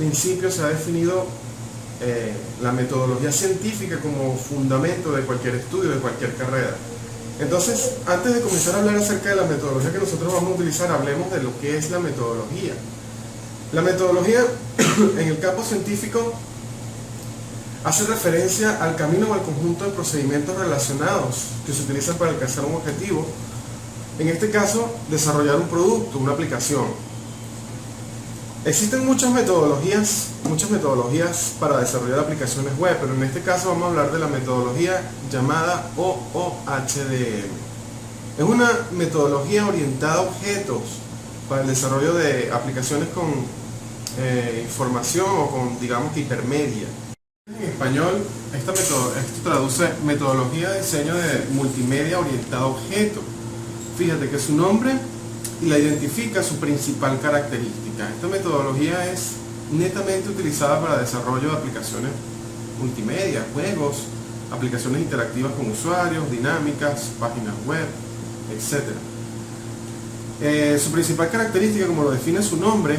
principio se ha definido la metodología científica como fundamento de cualquier estudio, de cualquier carrera. Entonces, antes de comenzar a hablar acerca de la metodología que nosotros vamos a utilizar, hablemos de lo que es la metodología. La metodología en el campo científico hace referencia al camino o al conjunto de procedimientos relacionados que se utilizan para alcanzar un objetivo, en este caso, desarrollar un producto, una aplicación. Existen muchas metodologías para desarrollar aplicaciones web, pero en este caso vamos a hablar de la metodología llamada OOHDM. Es una metodología orientada a objetos para el desarrollo de aplicaciones con información o con, digamos, que hipermedia. En español, esto traduce metodología de diseño de multimedia orientada a objeto. Fíjate que su nombre y la identifica su principal característica. Esta metodología es netamente utilizada para desarrollo de aplicaciones multimedia, juegos, aplicaciones interactivas con usuarios, dinámicas, páginas web, etc. Su principal característica, como lo define su nombre,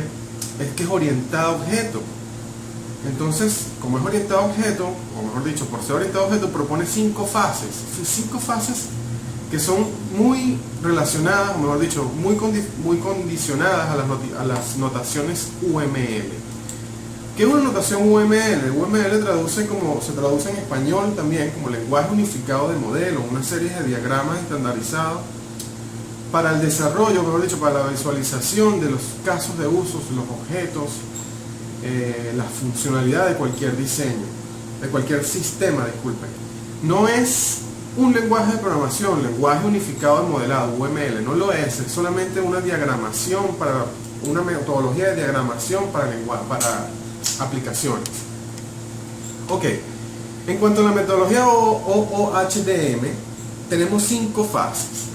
es que es orientada a objeto. Entonces, como es orientada a objeto, o mejor dicho, por ser orientada a objeto, propone 5 fases. 5 fases que son muy relacionadas, o mejor dicho, muy condicionadas a las notaciones UML. ¿Qué es una notación UML? UML se traduce en español también como lenguaje unificado de modelo, una serie de diagramas estandarizados para el desarrollo, mejor dicho, para la visualización de los casos de uso, los objetos, la funcionalidad de cualquier diseño, de cualquier sistema, disculpen. No es un lenguaje de programación, lenguaje unificado de modelado, UML, no lo es solamente una diagramación una metodología de diagramación para aplicaciones. Ok, en cuanto a la metodología OOHDM, tenemos 5 fases.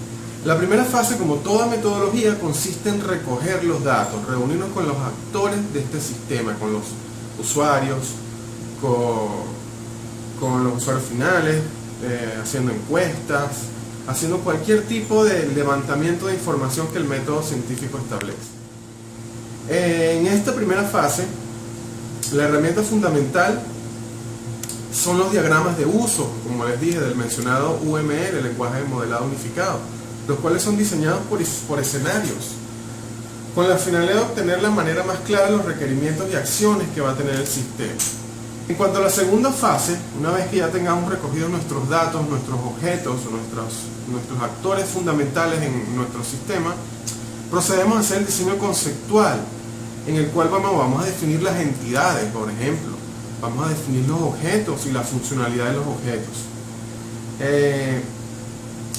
La primera fase, como toda metodología, consiste en recoger los datos, reunirnos con los actores de este sistema, con los usuarios, con los usuarios finales, haciendo encuestas, haciendo cualquier tipo de levantamiento de información que el método científico establece. En esta primera fase, la herramienta fundamental son los diagramas de uso, como les dije, del mencionado UML, el lenguaje de modelado unificado, los cuales son diseñados por escenarios, con la finalidad de obtener la manera más clara de los requerimientos y acciones que va a tener el sistema. En cuanto a la segunda fase, una vez que ya tengamos recogidos nuestros datos, nuestros objetos, nuestros actores fundamentales en nuestro sistema, procedemos a hacer el diseño conceptual, en el cual vamos a definir las entidades, por ejemplo, vamos a definir los objetos y la funcionalidad de los objetos.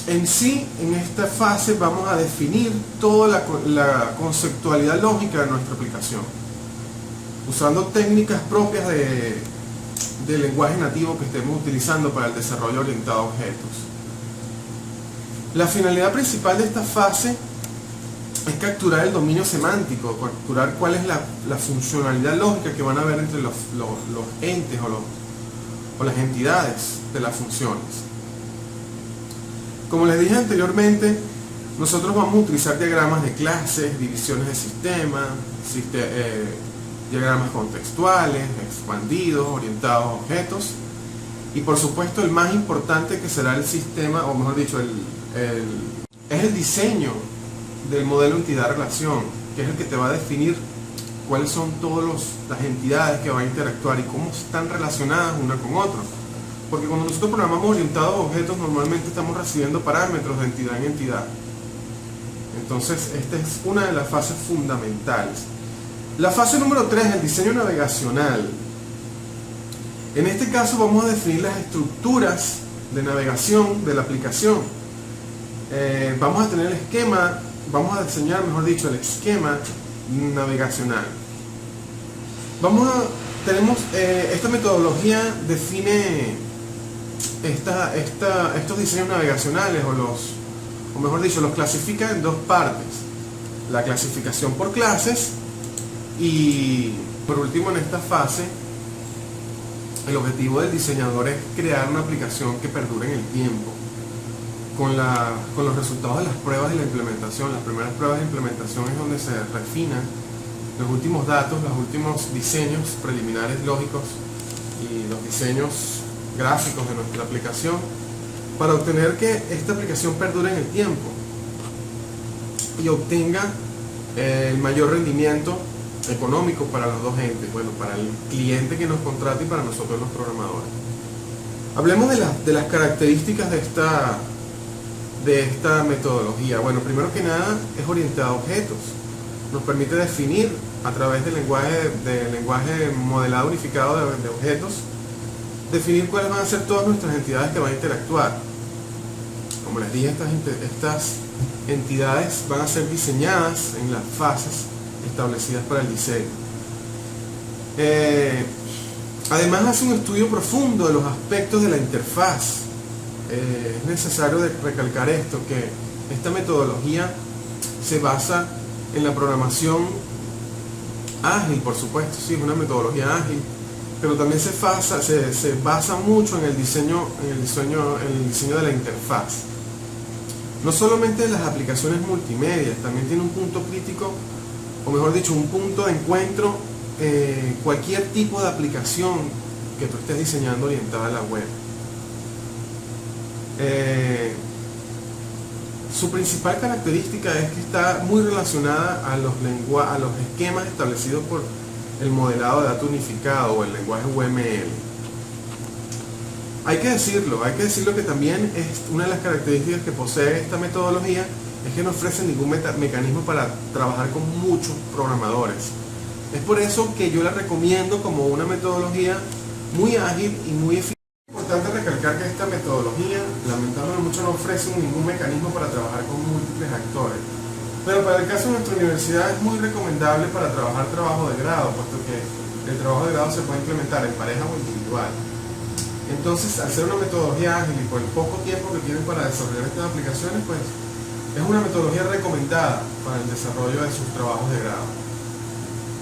En sí, en esta fase vamos a definir toda la conceptualidad lógica de nuestra aplicación, usando técnicas propias del lenguaje nativo que estemos utilizando para el desarrollo orientado a objetos. La finalidad principal de esta fase es capturar el dominio semántico, capturar cuál es la funcionalidad lógica que van a haber entre los entes o las entidades de las funciones. Como les dije anteriormente, nosotros vamos a utilizar diagramas de clases, divisiones de sistemas, diagramas contextuales, expandidos, orientados a objetos, y por supuesto el más importante, que será el sistema, o mejor dicho, es el diseño del modelo entidad-relación, que es el que te va a definir cuáles son todas las entidades que van a interactuar y cómo están relacionadas una con otra. Porque cuando nosotros programamos orientados a objetos, normalmente estamos recibiendo parámetros de entidad en entidad. Entonces, esta es una de las fases fundamentales. La fase número 3, el diseño navegacional. En este caso vamos a definir las estructuras de navegación de la aplicación. Vamos a tener el esquema, vamos a diseñar, mejor dicho, el esquema navegacional. Esta metodología define estos diseños navegacionales, o mejor dicho, los clasifica en 2 partes: la clasificación por clases y, por último, en esta fase, el objetivo del diseñador es crear una aplicación que perdure en el tiempo, con los resultados de las pruebas de la implementación. Las primeras pruebas de implementación es donde se refinan los últimos datos, los últimos diseños preliminares lógicos y los diseños gráficos de nuestra aplicación para obtener que esta aplicación perdure en el tiempo y obtenga el mayor rendimiento económico para los dos entes, bueno, para el cliente que nos contrata y para nosotros los programadores. Hablemos de las características de esta metodología. Bueno, primero que nada es orientada a objetos. Nos permite definir a través del lenguaje modelado unificado de objetos, definir cuáles van a ser todas nuestras entidades que van a interactuar. Como les dije, estas entidades van a ser diseñadas en las fases establecidas para el diseño. Además hace un estudio profundo de los aspectos de la interfaz. Es necesario recalcar esto, que esta metodología se basa en la programación ágil, por supuesto, sí, es una metodología ágil, pero también se basa mucho en el diseño de la interfaz. No solamente en las aplicaciones multimedia, también tiene un punto crítico, o mejor dicho, un punto de encuentro cualquier tipo de aplicación que tú estés diseñando orientada a la web. Su principal característica es que está muy relacionada a los esquemas establecidos por el modelado de datos unificado o el lenguaje UML. Hay que decirlo que también es una de las características que posee esta metodología, es que no ofrece ningún mecanismo para trabajar con muchos programadores. Es por eso que yo la recomiendo como una metodología muy ágil y muy eficaz. Es importante recalcar que esta metodología, lamentablemente mucho, no ofrece ningún mecanismo para trabajar con múltiples actores. Pero para el caso de nuestra universidad es muy recomendable para trabajar trabajo de grado, puesto que el trabajo de grado se puede implementar en pareja o individual. Entonces, al ser una metodología ágil y por el poco tiempo que tienen para desarrollar estas aplicaciones, pues es una metodología recomendada para el desarrollo de sus trabajos de grado.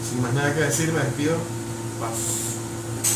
Sin más nada que decir, me despido. Paz.